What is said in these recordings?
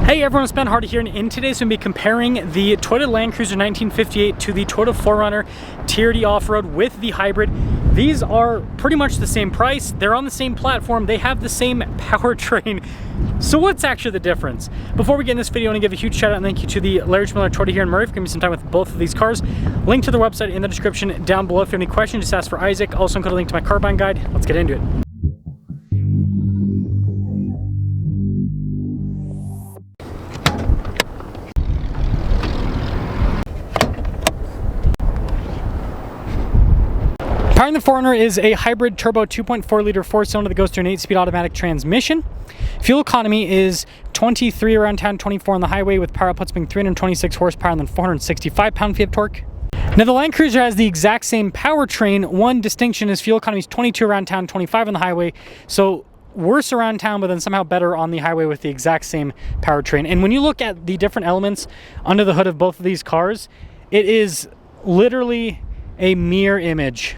Hey everyone, it's Ben Hardy here, and in today's we're going to be comparing the Toyota Land Cruiser 1958 to the Toyota 4Runner TRD Off-Road with the hybrid. These are pretty much the same price, they're on the same platform, they have the same powertrain. So what's actually the difference? Before we get in this video, I want to give a huge shout out and thank you to the Larry Miller Toyota here in Murray for giving me some time with both of these cars. Link to their website in the description down below. If you have any questions, just ask for Isaac. Also include a link to my car buying guide. Let's get into it. Powering the 4Runner is a hybrid turbo 2.4 liter 4-cylinder that goes through an 8-speed automatic transmission. Fuel economy is 23 around town, 24 on the highway, with power outputs being 326 horsepower and then 465 pound-feet of torque. Now the Land Cruiser has the exact same powertrain. One distinction is fuel economy is 22 around town, 25 on the highway. So worse around town, but then somehow better on the highway with the exact same powertrain. And when you look at the different elements under the hood of both of these cars, it is literally a mirror image.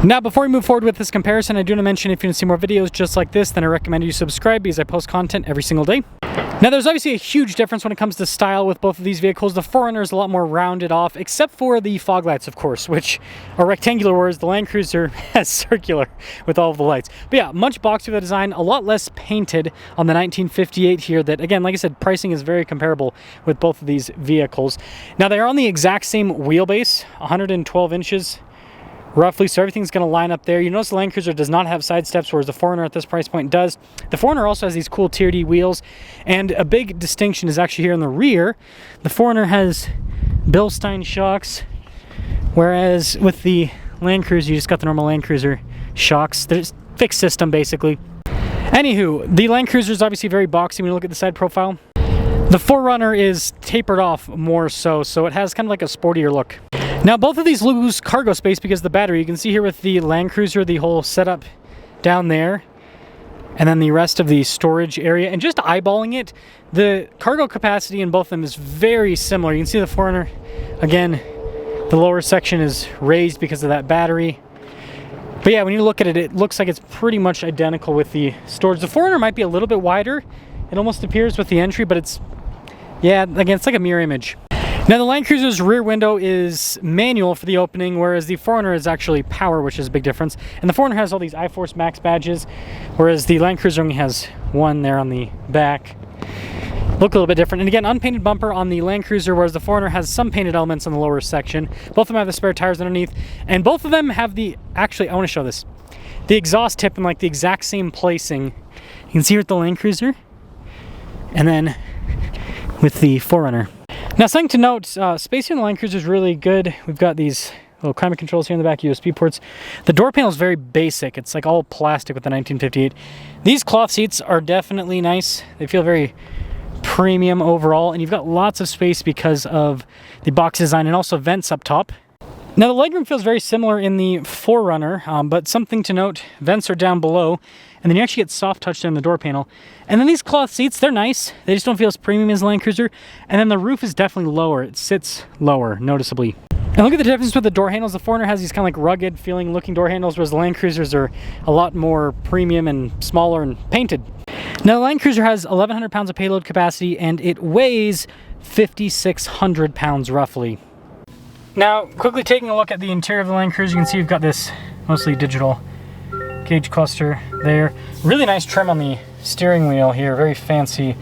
Now, before we move forward with this comparison, I do want to mention if you want to see more videos just like this, then I recommend you subscribe because I post content every single day. Now, there's obviously a huge difference when it comes to style with both of these vehicles. The 4Runner is a lot more rounded off, except for the fog lights, of course, which are rectangular, whereas the Land Cruiser has circular with all of the lights. But yeah, much boxier the design, a lot less painted on the 1958 here that, again, like I said, pricing is very comparable with both of these vehicles. Now, they are on the exact same wheelbase, 112 inches. Roughly, so everything's going to line up there. You notice the Land Cruiser does not have side steps, whereas the 4Runner at this price point does. The 4Runner also has these cool TRD wheels, and a big distinction is actually here in the rear. The 4Runner has Bilstein shocks, whereas with the Land Cruiser, you just got the normal Land Cruiser shocks. There's fixed system, basically. Anywho, the Land Cruiser is obviously very boxy when you look at the side profile. The 4Runner is tapered off more so it has kind of like a sportier look. Now, both of these lose cargo space because of the battery. You can see here with the Land Cruiser, the whole setup down there, and then the rest of the storage area. And just eyeballing it, the cargo capacity in both of them is very similar. You can see the 4Runner, again, the lower section is raised because of that battery. But yeah, when you look at it, it looks like it's pretty much identical with the storage. The 4Runner might be a little bit wider. It almost appears with the entry, but it's, yeah, again, it's like a mirror image. Now, the Land Cruiser's rear window is manual for the opening, whereas the 4Runner is actually power, which is a big difference. And the 4Runner has all these iForce Max badges, whereas the Land Cruiser only has one there on the back. Look a little bit different. And again, unpainted bumper on the Land Cruiser, whereas the 4Runner has some painted elements on the lower section. Both of them have the spare tires underneath, and both of them have the, actually, I want to show this. The exhaust tip in like the exact same placing. You can see here with the Land Cruiser, and then with the 4Runner. Now, something to note, space here in the Land Cruiser is really good. We've got these little climate controls here in the back, USB ports. The door panel is very basic. It's like all plastic with the 1958. These cloth seats are definitely nice. They feel very premium overall, and you've got lots of space because of the box design and also vents up top. Now, the legroom feels very similar in the 4Runner, but something to note, vents are down below, and then you actually get soft touch there in the door panel. And then these cloth seats, they're nice. They just don't feel as premium as the Land Cruiser. And then the roof is definitely lower. It sits lower, noticeably. And look at the difference with the door handles. The 4Runner has these kind of like rugged feeling looking door handles, whereas the Land Cruisers are a lot more premium and smaller and painted. Now, the Land Cruiser has 1,100 pounds of payload capacity, and it weighs 5,600 pounds roughly. Now, quickly taking a look at the interior of the Land Cruiser, you can see you've got this mostly digital gauge cluster there. Really nice trim on the steering wheel here, very fancy,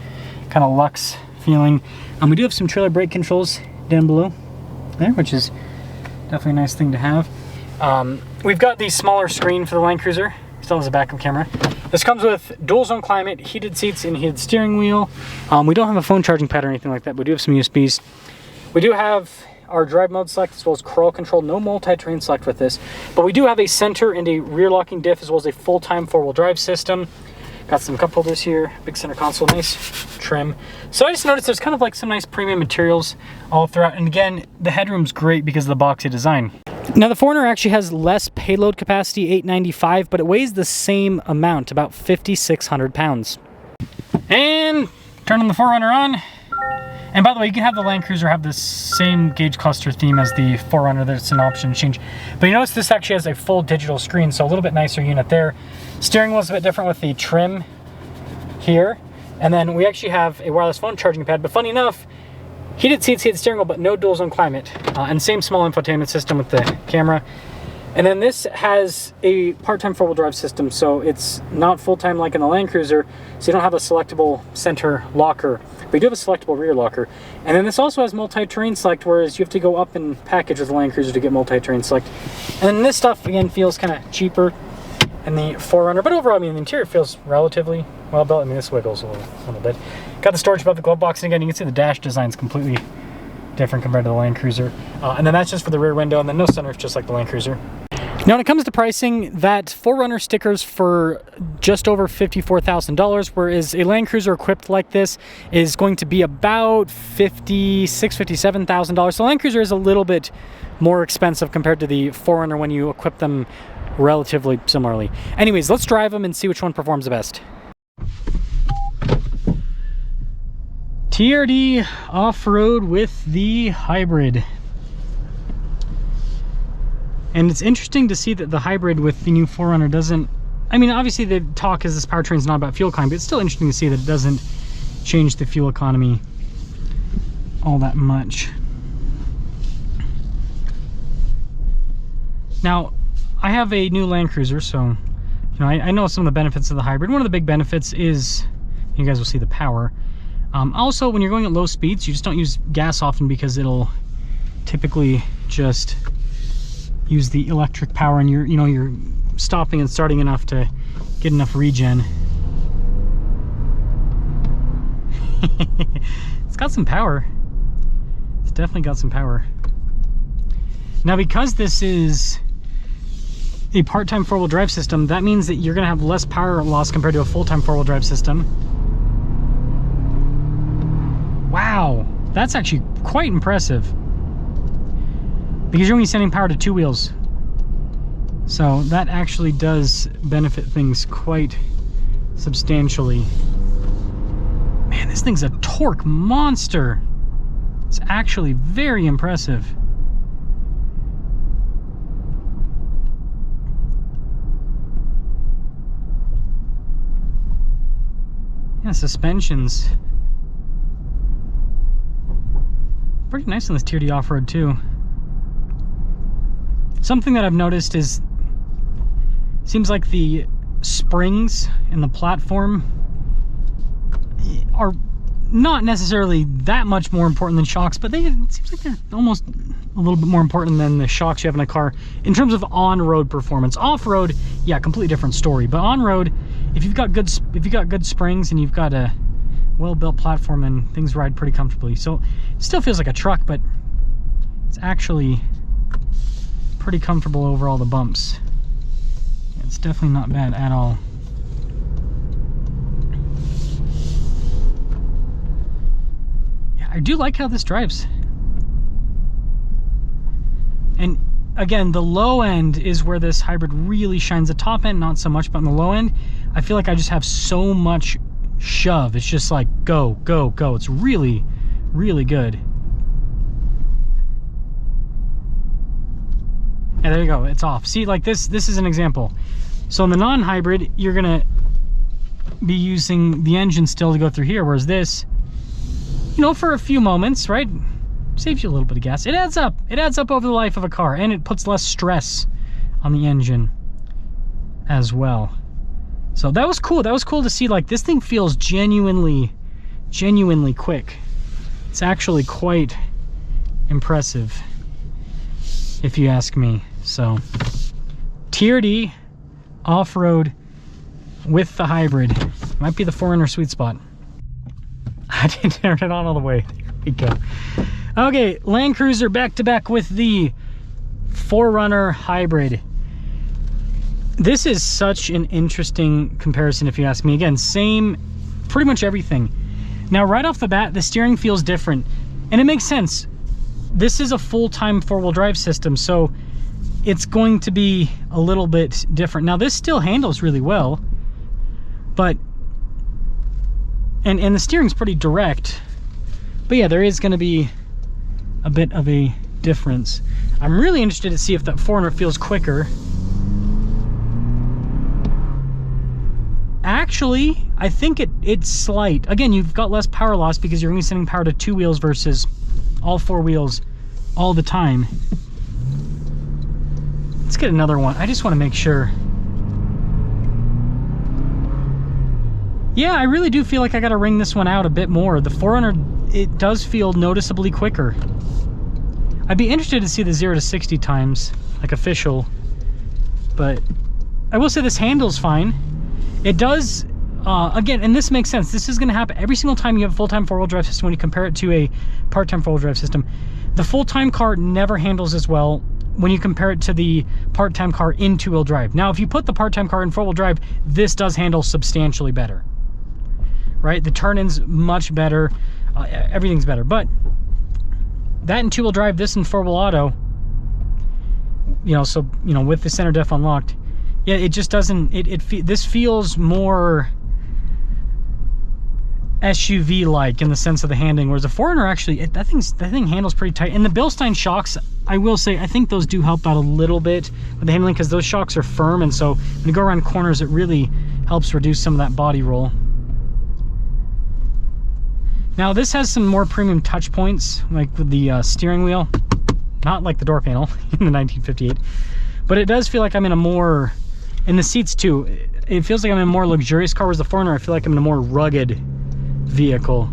kind of luxe feeling. We do have some trailer brake controls down below there, which is definitely a nice thing to have. We've got the smaller screen for the Land Cruiser, still has a backup camera. This comes with dual zone climate, heated seats, and heated steering wheel. We don't have a phone charging pad or anything like that, but we do have some USBs. We do have our drive mode select as well as crawl control. No multi-terrain select with this, but we do have a center and a rear locking diff as well as a full-time four-wheel drive system. Got some cup holders here, big center console, nice trim. So I just noticed there's kind of like some nice premium materials all throughout, and again, the headroom's great because of the boxy design. Now, the 4Runner actually has less payload capacity, 895, but it weighs the same amount, about 5,600 pounds. And turning the 4Runner on. And by the way, you can have the Land Cruiser have the same gauge cluster theme as the 4Runner. That's an option to change. But you notice this actually has a full digital screen, so a little bit nicer unit there. Steering wheel is a bit different with the trim here. And then we actually have a wireless phone charging pad, but funny enough, heated seats, heated steering wheel, but no dual zone climate. And same small infotainment system with the camera. And then this has a part-time four-wheel drive system, so it's not full-time like in the Land Cruiser, so you don't have a selectable center locker, but you do have a selectable rear locker. And then this also has multi-terrain select, whereas you have to go up in package with the Land Cruiser to get multi-terrain select. And then this stuff, again, feels kind of cheaper in the 4Runner, but overall, I mean, the interior feels relatively well built. I mean, this wiggles a little bit. Got the storage above the glove box, and again, you can see the dash design's completely different compared to the Land Cruiser. And then that's just for the rear window, and then no sunroof, just like the Land Cruiser. Now, when it comes to pricing, that 4Runner stickers for just over $54,000, whereas a Land Cruiser equipped like this is going to be about $56,000, $57,000. The Land Cruiser is a little bit more expensive compared to the 4Runner when you equip them relatively similarly. Anyways, let's drive them and see which one performs the best. TRD off-road with the hybrid. And it's interesting to see that the hybrid with the new 4Runner doesn't, I mean, obviously the talk is this powertrain's not about fuel economy, but it's still interesting to see that it doesn't change the fuel economy all that much. Now, I have a new Land Cruiser, so, you know, I know some of the benefits of the hybrid. One of the big benefits is, you guys will see the power. Also, when you're going at low speeds, you just don't use gas often because it'll typically just use the electric power, and you're stopping and starting enough to get enough regen. It's got some power. It's definitely got some power. Now, because this is a part-time four-wheel drive system, that means that you're going to have less power loss compared to a full-time four-wheel drive system. Wow, that's actually quite impressive, because you're only sending power to two wheels. So that actually does benefit things quite substantially. Man, this thing's a torque monster. It's actually very impressive. Yeah, suspension's pretty nice on this Tier D off-road too. Something that I've noticed is, seems like the springs in the platform are not necessarily that much more important than shocks, but it seems like they're almost a little bit more important than the shocks you have in a car in terms of on-road performance. Off-road, yeah, completely different story. But on-road, if you've got good springs and you've got a well-built platform, then things ride pretty comfortably. So it still feels like a truck, but it's actually pretty comfortable over all the bumps. It's definitely not bad at all. Yeah, I do like how this drives. And again, the low end is where this hybrid really shines. The top end, not so much, but on the low end, I feel like I just have so much shove. It's just like go, go, go. It's really, really good. Yeah, there you go, it's off. See, like this is an example. So in the non-hybrid, you're gonna be using the engine still to go through here, whereas this, you know, for a few moments, right, saves you a little bit of gas. It adds up over the life of a car, and it puts less stress on the engine as well. So that was cool. That was cool to see. Like, this thing feels genuinely quick. It's actually quite impressive, if you ask me. So Tier D off-road with the hybrid might be the 4Runner sweet spot. I didn't turn it on all the way. There we go. Okay, Land Cruiser back to back with the 4Runner hybrid. This is such an interesting comparison, if you ask me. Again, same, pretty much everything. Now, right off the bat, the steering feels different, and it makes sense. This is a full-time four-wheel drive system, so it's going to be a little bit different. Now, this still handles really well, but and the steering's pretty direct, but yeah, there is going to be a bit of a difference. I'm really interested to see if that 4Runner feels quicker. Actually, I think it's slight. Again, you've got less power loss because you're only sending power to 2 wheels versus all 4 wheels all the time. Let's get another one. I just want to make sure. Yeah, I really do feel like I got to wring this one out a bit more. The 4Runner, it does feel noticeably quicker. I'd be interested to see the 0 to 60 times, like official. But I will say this handles fine. It does, again, and this makes sense. This is going to happen every single time you have a full-time 4-wheel drive system when you compare it to a part-time 4-wheel drive system. The full-time car never handles as well when you compare it to the part-time car in 2-wheel drive. Now, if you put the part-time car in 4-wheel drive, this does handle substantially better, right? The turn-in's much better. Everything's better. But that in 2-wheel drive, this in 4-wheel auto, so, with the center def unlocked, yeah, it just doesn't, this feels more SUV-like in the sense of the handling, whereas the 4Runner actually, that thing handles pretty tight. And the Bilstein shocks, I will say, I think those do help out a little bit with the handling because those shocks are firm, and so when you go around corners, it really helps reduce some of that body roll. Now, this has some more premium touch points, like with the steering wheel, not like the door panel in the 1958, but it does feel like I'm in a more, and the seats too, it feels like I'm in a more luxurious car, whereas the 4Runner, I feel like I'm in a more rugged vehicle.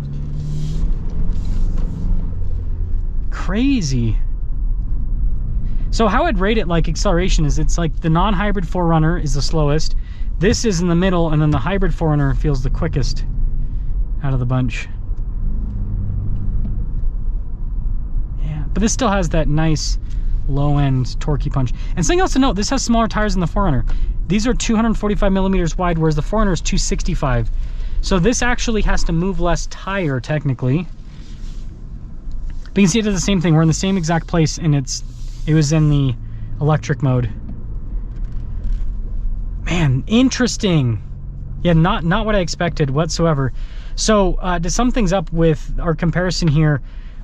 Crazy. So how I'd rate it, like acceleration, is it's like the non-hybrid 4Runner is the slowest, this is in the middle, and then the hybrid 4Runner feels the quickest out of the bunch. Yeah, but this still has that nice low-end torquey punch. And something else to note, this has smaller tires than the 4Runner. These are 245 millimeters wide, whereas the 4Runner is 265. So this actually has to move less tire, technically. But you can see it does the same thing. We're in the same exact place, and it was in the electric mode. Man, interesting. Yeah, not what I expected whatsoever. So to sum things up with our comparison here,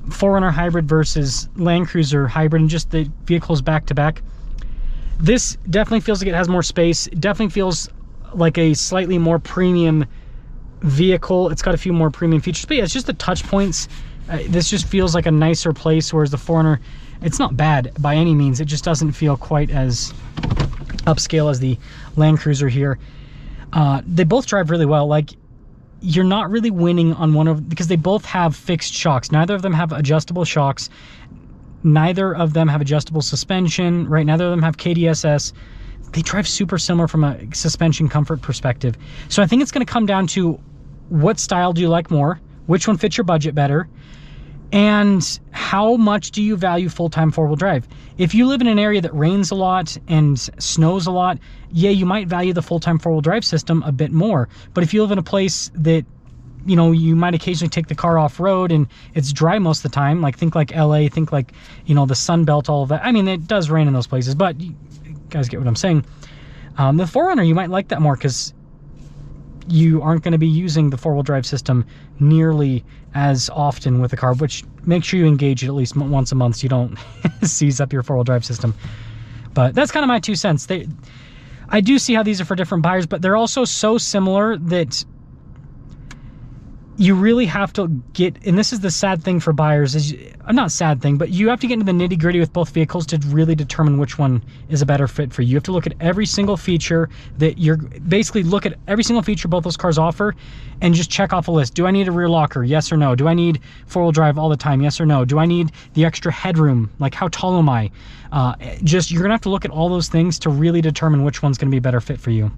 4Runner hybrid versus Land Cruiser hybrid, and just the vehicles back to back, this definitely feels like it has more space. It definitely feels like a slightly more premium vehicle. It's got a few more premium features, but yeah, it's just the touch points. This just feels like a nicer place, whereas the 4Runner, it's not bad by any means. It just doesn't feel quite as upscale as the Land Cruiser here. They both drive really well. Like, you're not really winning on one of, because they both have fixed shocks. Neither of them have adjustable shocks. Neither of them have adjustable suspension, right? Neither of them have KDSS. They drive super similar from a suspension comfort perspective. So I think it's going to come down to what style do you like more, which one fits your budget better, and how much do you value full-time 4-wheel drive. If you live in an area that rains a lot and snows a lot, yeah, you might value the full-time 4-wheel drive system a bit more. But if you live in a place that, you might occasionally take the car off-road and it's dry most of the time, like think like LA, think like, the Sun Belt, all of that. I mean, it does rain in those places, but you guys get what I'm saying. The 4Runner, you might like that more because you aren't going to be using the 4-wheel drive system nearly as often with the car, which make sure you engage it at least once a month so you don't seize up your 4-wheel drive system. But that's kind of my 2 cents. I do see how these are for different buyers, but they're also so similar that you really have to get, and this is the sad thing for buyers, is not sad thing, but you have to get into the nitty gritty with both vehicles to really determine which one is a better fit for you. You have to look at every single feature look at every single feature both those cars offer and just check off a list. Do I need a rear locker? Yes or no? Do I need 4-wheel drive all the time? Yes or no? Do I need the extra headroom? Like, how tall am I? You're gonna have to look at all those things to really determine which one's gonna be a better fit for you.